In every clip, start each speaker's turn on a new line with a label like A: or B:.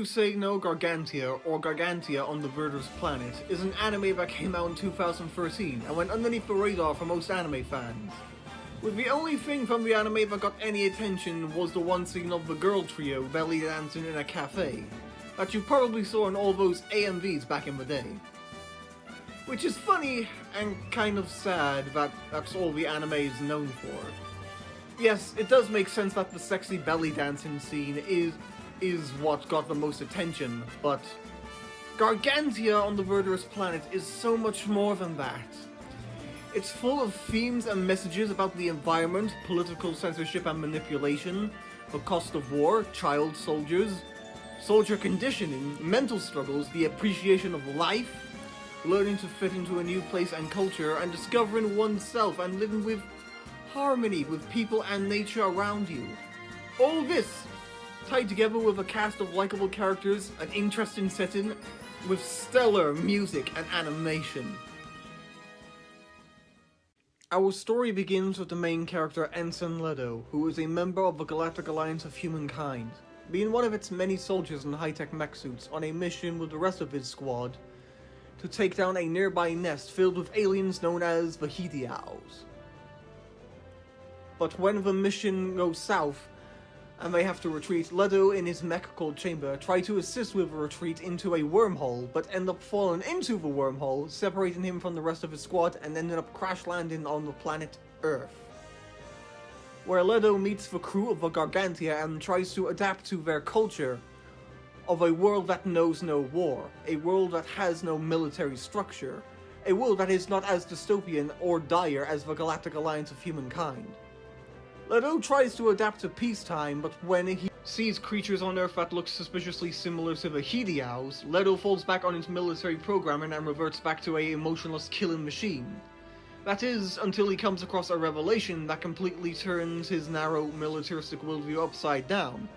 A: Say No Gargantia, or Gargantia on the Verdrous Planet, is an anime that came out in 2013 and went underneath the radar for most anime fans. With the only thing from the anime that got any attention was the one scene of the girl trio belly dancing in a cafe, that you probably saw in all those AMVs back in the day. Which is funny and kind of sad that that's all the anime is known for. Yes, it does make sense that the sexy belly dancing scene is what got the most attention, but Gargantia on the Verdrous Planet is so much more than that. It's full of themes and messages about the environment, political censorship and manipulation, the cost of war, child soldiers, soldier conditioning, mental struggles, the appreciation of life, learning to fit into a new place and culture, and discovering oneself and living with harmony with people and nature around you. All this tied together with a cast of likable characters, an interesting setting, with stellar music and animation. Our story begins with the main character Ensign Leto, who is a member of the Galactic Alliance of Humankind, being one of its many soldiers in high-tech mech suits on a mission with the rest of his squad to take down a nearby nest filled with aliens known as the Hediaus. But when the mission goes south, and they have to retreat, Leto in his mech-cold chamber try to assist with the retreat into a wormhole, but end up falling into the wormhole, separating him from the rest of his squad and ended up crash landing on the planet Earth, where Leto meets the crew of the Gargantia and tries to adapt to their culture of a world that knows no war, a world that has no military structure, a world that is not as dystopian or dire as the Galactic Alliance of Humankind. Leto tries to adapt to peacetime, but when he sees creatures on Earth that look suspiciously similar to the Hediaus, Leto falls back on his military programming and reverts back to a emotionless killing machine. That is, until he comes across a revelation that completely turns his narrow militaristic worldview upside down,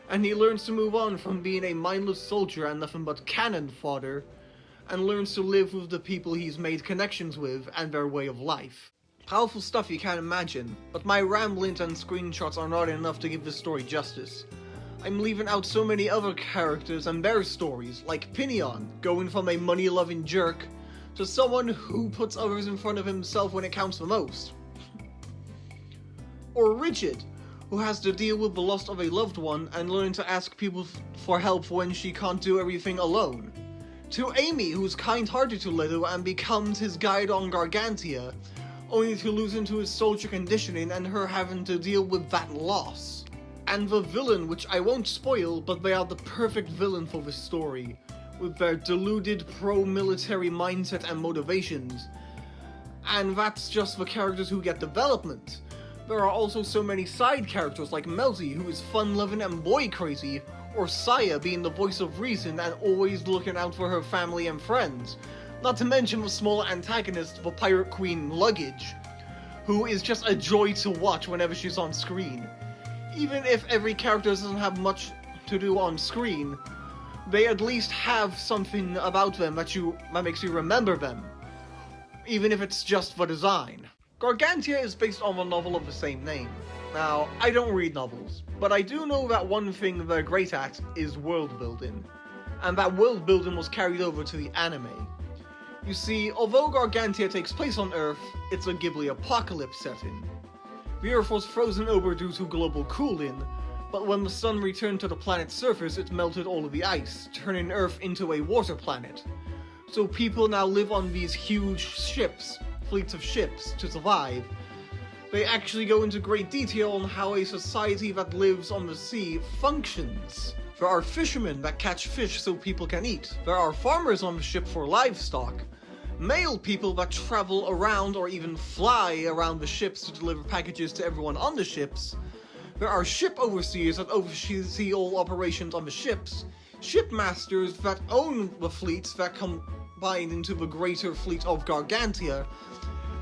A: and he learns to move on from being a mindless soldier and nothing but cannon fodder, and learns to live with the people he's made connections with and their way of life. Powerful stuff you can't imagine, but my ramblings and screenshots are not enough to give this story justice. I'm leaving out so many other characters and their stories, like Pinion, going from a money-loving jerk to someone who puts others in front of himself when it counts the most. Or Rigid, who has to deal with the loss of a loved one and learning to ask people for help when she can't do everything alone. To Amy, who's kind-hearted to Leto and becomes his guide on Gargantia, only to lose into his soldier conditioning and her having to deal with that loss. And the villain, which I won't spoil, but they are the perfect villain for this story, with their deluded pro-military mindset and motivations. And that's just the characters who get development. There are also so many side characters like Melty, who is fun-loving and boy-crazy, or Saya being the voice of reason and always looking out for her family and friends. Not to mention the small antagonist, the Pirate Queen Luggage, who is just a joy to watch whenever she's on screen. Even if every character doesn't have much to do on screen, they at least have something about them that makes you remember them, even if it's just the design. Gargantia is based on a novel of the same name. Now, I don't read novels, but I do know that one thing they're great at is world building, and that world building was carried over to the anime. You see, although Gargantia takes place on Earth, it's a Ghibli apocalypse setting. The Earth was frozen over due to global cooling, but when the sun returned to the planet's surface, it melted all of the ice, turning Earth into a water planet. So people now live on these huge ships, fleets of ships, to survive. They actually go into great detail on how a society that lives on the sea functions. There are fishermen that catch fish so people can eat. There are farmers on the ship for livestock. Male people that travel around or even fly around the ships to deliver packages to everyone on the ships. There are ship overseers that oversee all operations on the ships. Shipmasters that own the fleets that combine into the greater fleet of Gargantia.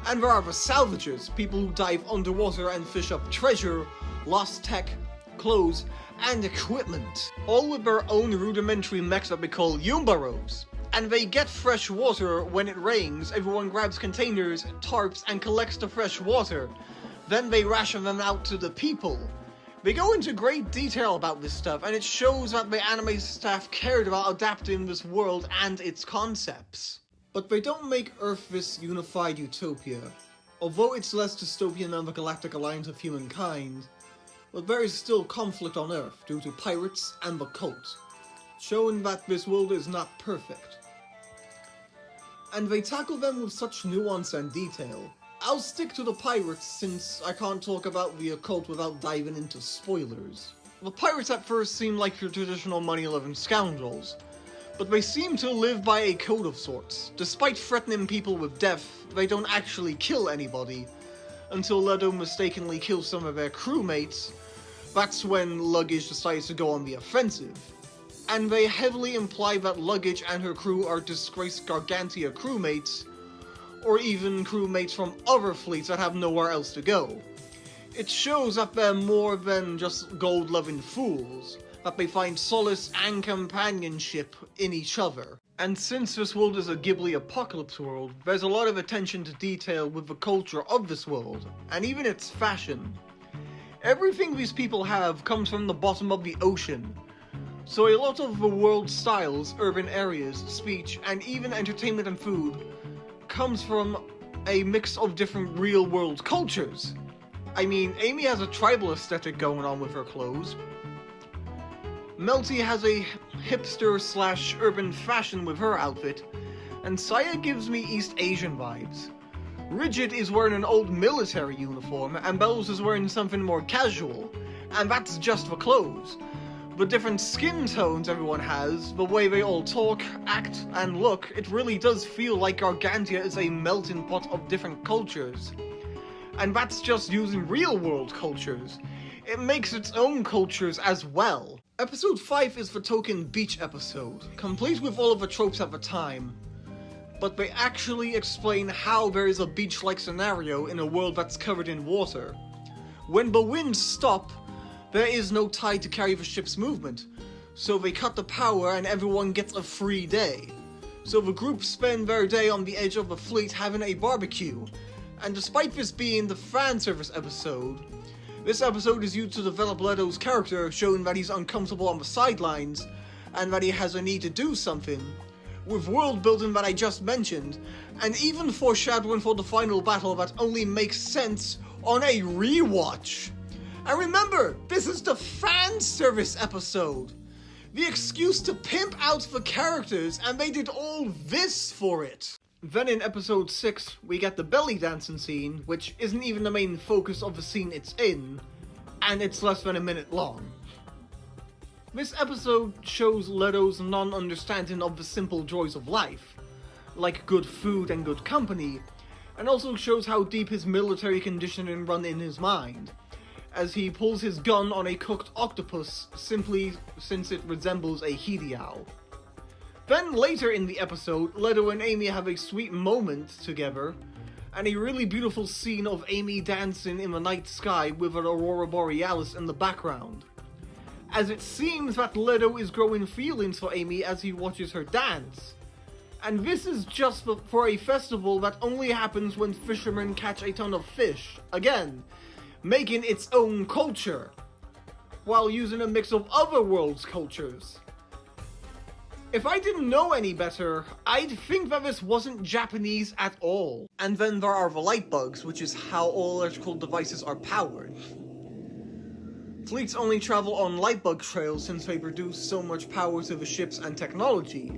A: And there are the salvagers, people who dive underwater and fish up treasure, lost tech, clothes, and equipment, all with their own rudimentary mechs that we call Yumbaros. And they get fresh water when it rains. Everyone grabs containers, tarps, and collects the fresh water. Then they ration them out to the people. They go into great detail about this stuff, and it shows that the anime staff cared about adapting this world and its concepts. But they don't make Earth this unified utopia. Although it's less dystopian than the Galactic Alliance of Humankind, but there is still conflict on Earth due to pirates and the cult, showing that this world is not perfect. And they tackle them with such nuance and detail. I'll stick to the pirates since I can't talk about the occult without diving into spoilers. The pirates at first seem like your traditional money-loving scoundrels, but they seem to live by a code of sorts. Despite threatening people with death, they don't actually kill anybody, until Leto mistakenly kills some of their crewmates. That's when Luggage decides to go on the offensive. And they heavily imply that Luggage and her crew are disgraced Gargantia crewmates, or even crewmates from other fleets that have nowhere else to go. It shows that they're more than just gold-loving fools, that they find solace and companionship in each other. And since this world is a Ghibli apocalypse world, there's a lot of attention to detail with the culture of this world, and even its fashion. Everything these people have comes from the bottom of the ocean, so a lot of the world's styles, urban areas, speech, and even entertainment and food comes from a mix of different real-world cultures. I mean, Amy has a tribal aesthetic going on with her clothes. Melty has a hipster/urban fashion with her outfit, and Saya gives me East Asian vibes. Rigid is wearing an old military uniform, and Bells is wearing something more casual, and that's just for clothes. The different skin tones everyone has, the way they all talk, act, and look, it really does feel like Gargantia is a melting pot of different cultures. And that's just using real-world cultures. It makes its own cultures as well. Episode 5 is the token beach episode, complete with all of the tropes at the time. But they actually explain how there is a beach-like scenario in a world that's covered in water. When the winds stop, there is no tide to carry the ship's movement, so they cut the power and everyone gets a free day. So the group spend their day on the edge of the fleet having a barbecue. And despite this being the fan service episode, this episode is used to develop Leto's character, showing that he's uncomfortable on the sidelines, and that he has a need to do something, with world building that I just mentioned, and even foreshadowing for the final battle that only makes sense on a rewatch. And remember, this is the fan service episode! The excuse to pimp out the characters, and they did all this for it! Then in episode 6, we get the belly dancing scene, which isn't even the main focus of the scene it's in, and it's less than a minute long. This episode shows Leto's non-understanding of the simple joys of life, like good food and good company, and also shows how deep his military conditioning run in his mind, as he pulls his gun on a cooked octopus simply since it resembles a Hideow. Then later in the episode, Leto and Amy have a sweet moment together, and a really beautiful scene of Amy dancing in the night sky with an aurora borealis in the background. As it seems that Leto is growing feelings for Amy as he watches her dance. And this is just for a festival that only happens when fishermen catch a ton of fish, again, making its own culture, while using a mix of other worlds' cultures. If I didn't know any better, I'd think that this wasn't Japanese at all. And then there are the light bugs, which is how all electrical devices are powered. Fleets only travel on light bug trails since they produce so much power to the ships and technology.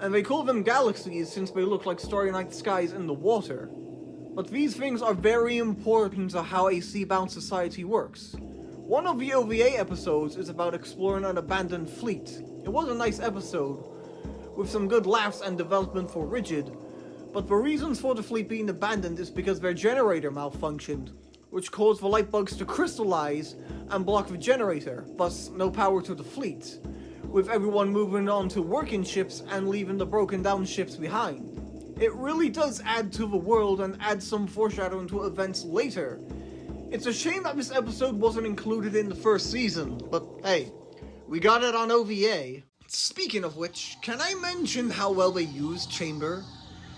A: And they call them galaxies since they look like starry night skies in the water. But these things are very important to how a sea-bound society works. One of the OVA episodes is about exploring an abandoned fleet. It was a nice episode, with some good laughs and development for Rigid, but the reasons for the fleet being abandoned is because their generator malfunctioned, which caused the light bugs to crystallize and block the generator, thus no power to the fleet, with everyone moving on to working ships and leaving the broken down ships behind. It really does add to the world and add some foreshadowing to events later. It's a shame that this episode wasn't included in the first season, but hey, we got it on OVA. Speaking of which, can I mention how well they used Chamber?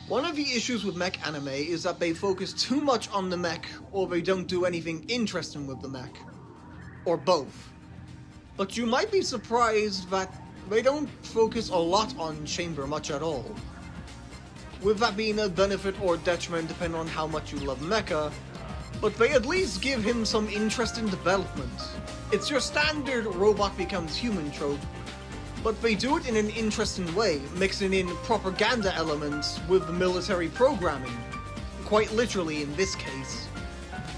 A: One of the issues with mech anime is that they focus too much on the mech, or they don't do anything interesting with the mech. or both. But you might be surprised that they don't focus a lot on Chamber much at all. With that being a benefit or detriment depending on how much you love Mecha, but they at least give him some interesting development. It's your standard robot becomes human trope, but they do it in an interesting way, mixing in propaganda elements with the military programming. Quite literally in this case.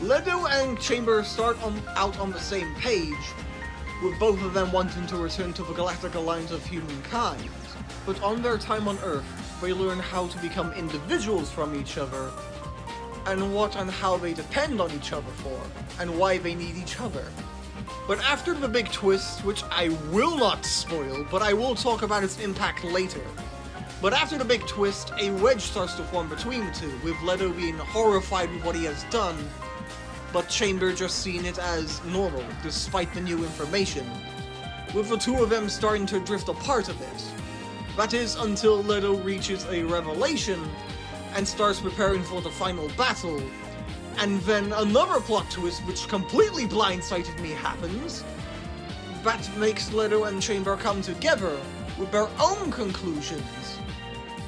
A: Leto and Chamber start out on the same page, with both of them wanting to return to the Galactic Alliance of Humankind. But on their time on Earth, they learn how to become individuals from each other, and what and how they depend on each other for, and why they need each other. But after the big twist, which I will not spoil, but I will talk about its impact later. But after the big twist, a wedge starts to form between the two, with Leto being horrified with what he has done, but Chamber just seeing it as normal, despite the new information, with the two of them starting to drift apart a bit. That is until Leto reaches a revelation and starts preparing for the final battle, and then another plot twist which completely blindsided me happens, that makes Leto and Chamber come together with their own conclusions,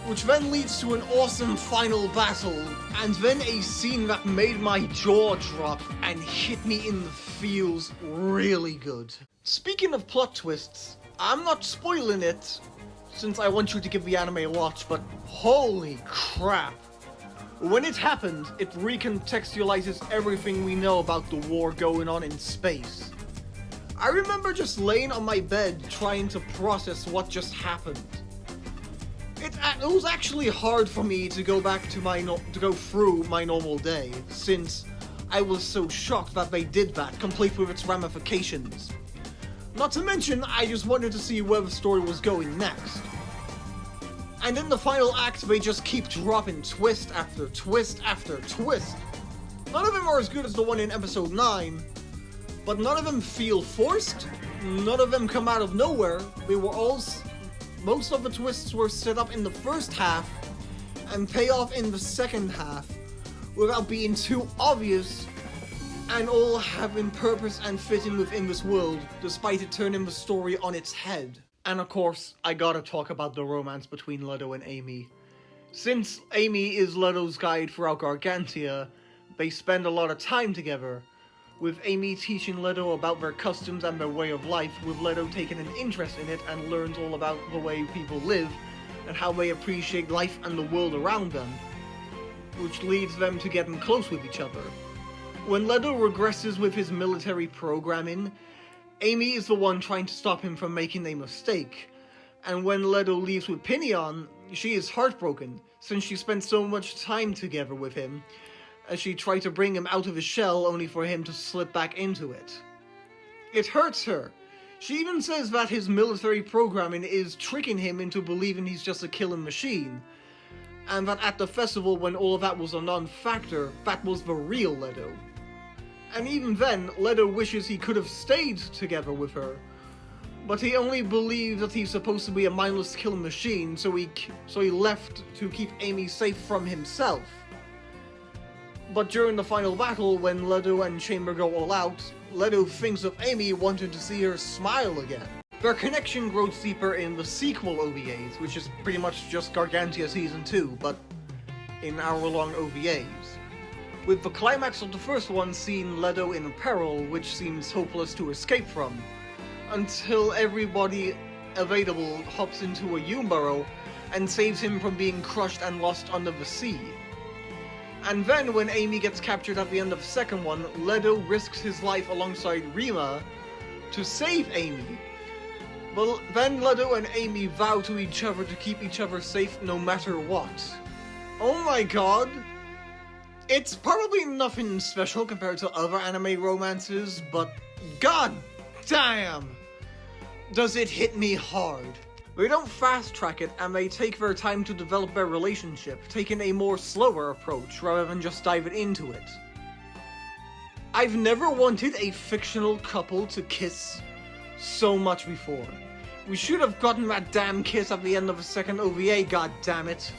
A: which then leads to an awesome final battle, and then a scene that made my jaw drop and hit me in the feels really good. Speaking of plot twists, I'm not spoiling it, since I want you to give the anime a watch, but holy crap. When it happened, it recontextualizes everything we know about the war going on in space. I remember just laying on my bed trying to process what just happened. It was actually hard for me to go back to go through my normal day, since I was so shocked that they did that, complete with its ramifications. Not to mention, I just wanted to see where the story was going next. And in the final act, they just keep dropping twist after twist after twist. None of them are as good as the one in episode 9, but none of them feel forced, none of them come out of nowhere. Most of the twists were set up in the first half and pay off in the second half without being too obvious, and all having purpose and fitting within this world, despite it turning the story on its head. And of course, I gotta talk about the romance between Leto and Amy. Since Amy is Leto's guide throughout Gargantia, they spend a lot of time together, with Amy teaching Leto about their customs and their way of life, with Leto taking an interest in it and learns all about the way people live and how they appreciate life and the world around them, which leads them to getting close with each other. When Leto regresses with his military programming, Amy is the one trying to stop him from making a mistake, and when Leto leaves with Pinion, she is heartbroken since she spent so much time together with him, as she tried to bring him out of his shell only for him to slip back into it. It hurts her. She even says that his military programming is tricking him into believing he's just a killing machine, and that at the festival when all of that was a non-factor, that was the real Leto. And even then, Leto wishes he could have stayed together with her, but he only believes that he's supposed to be a mindless killing machine, so he left to keep Amy safe from himself. But during the final battle, when Leto and Chamber go all out, Leto thinks of Amy wanting to see her smile again. Their connection grows deeper in the sequel OVAs, which is pretty much just Gargantia Season 2, but in hour-long OVAs. With the climax of the first one seeing Leto in peril, which seems hopeless to escape from, until everybody available hops into a U-burrow and saves him from being crushed and lost under the sea. And then when Amy gets captured at the end of the second one, Leto risks his life alongside Rima to save Amy. But then Leto and Amy vow to each other to keep each other safe no matter what. Oh my god! It's probably nothing special compared to other anime romances, but god damn! Does it hit me hard. They don't fast-track it, and they take their time to develop their relationship, taking a more slower approach rather than just diving into it. I've never wanted a fictional couple to kiss so much before. We should have gotten that damn kiss at the end of the second OVA, goddammit.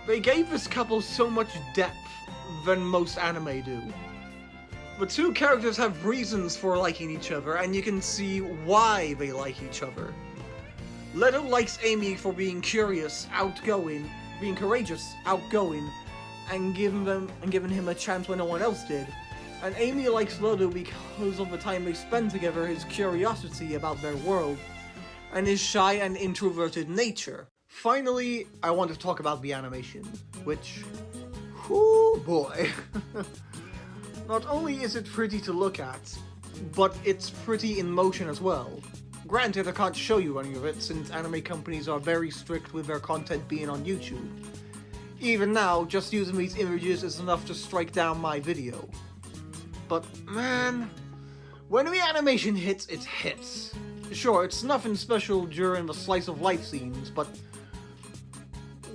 A: They gave this couple so much depth than most anime do. The two characters have reasons for liking each other, and you can see why they like each other. Leto likes Amy for being curious, outgoing, being courageous, outgoing, and giving him a chance when no one else did. And Amy likes Leto because of the time they spend together, his curiosity about their world, and his shy and introverted nature. Finally, I want to talk about the animation, which, whoo boy. Not only is it pretty to look at, but it's pretty in motion as well. Granted, I can't show you any of it since anime companies are very strict with their content being on YouTube. Even now, just using these images is enough to strike down my video. But man, when the animation hits, it hits. Sure, it's nothing special during the slice of life scenes, but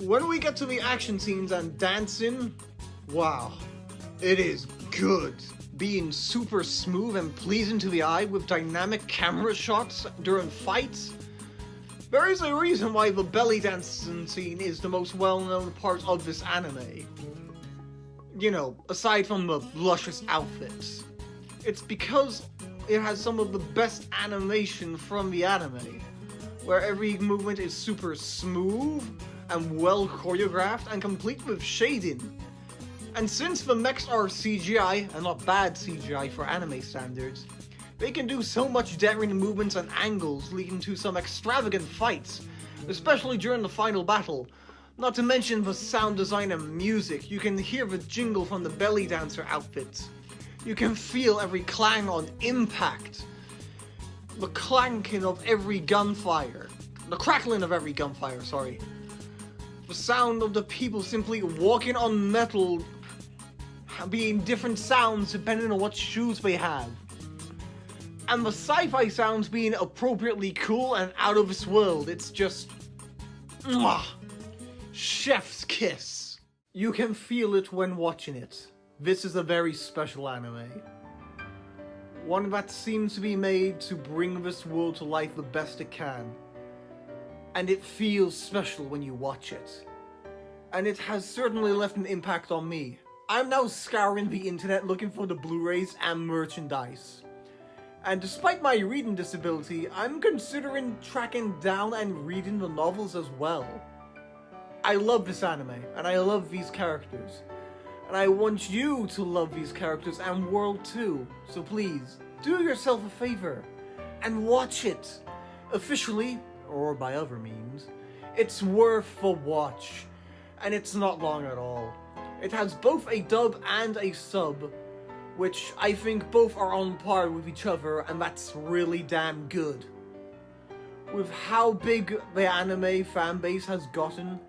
A: when we get to the action scenes and dancing, wow, it is good. Being super smooth and pleasing to the eye with dynamic camera shots during fights. There is a reason why the belly dancing scene is the most well-known part of this anime. You know, aside from the luscious outfits. It's because it has some of the best animation from the anime, where every movement is super smooth and well choreographed and complete with shading. And since the mechs are CGI, and not bad CGI for anime standards, they can do so much daring movements and angles, leading to some extravagant fights, especially during the final battle. Not to mention the sound design and music. You can hear the jingle from the belly dancer outfits. You can feel every clang on impact. The clanking of every gunfire. The crackling of every gunfire, sorry. The sound of the people simply walking on metal being different sounds depending on what shoes they have. And the sci-fi sounds being appropriately cool and out of this world. It's just... mwah, chef's kiss. You can feel it when watching it. This is a very special anime. One that seems to be made to bring this world to life the best it can. And it feels special when you watch it. And it has certainly left an impact on me. I'm now scouring the internet looking for the Blu-rays and merchandise. And despite my reading disability, I'm considering tracking down and reading the novels as well. I love this anime, and I love these characters. And I want you to love these characters and world too. So please, do yourself a favor and watch it. Officially, or by other means, it's worth the watch. And it's not long at all. It has both a dub and a sub, which I think both are on par with each other, and that's really damn good. With how big the anime fanbase has gotten,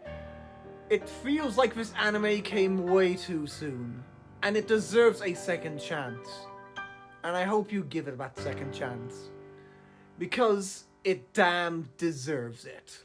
A: it feels like this anime came way too soon, and it deserves a second chance. And I hope you give it that second chance, because it damn deserves it.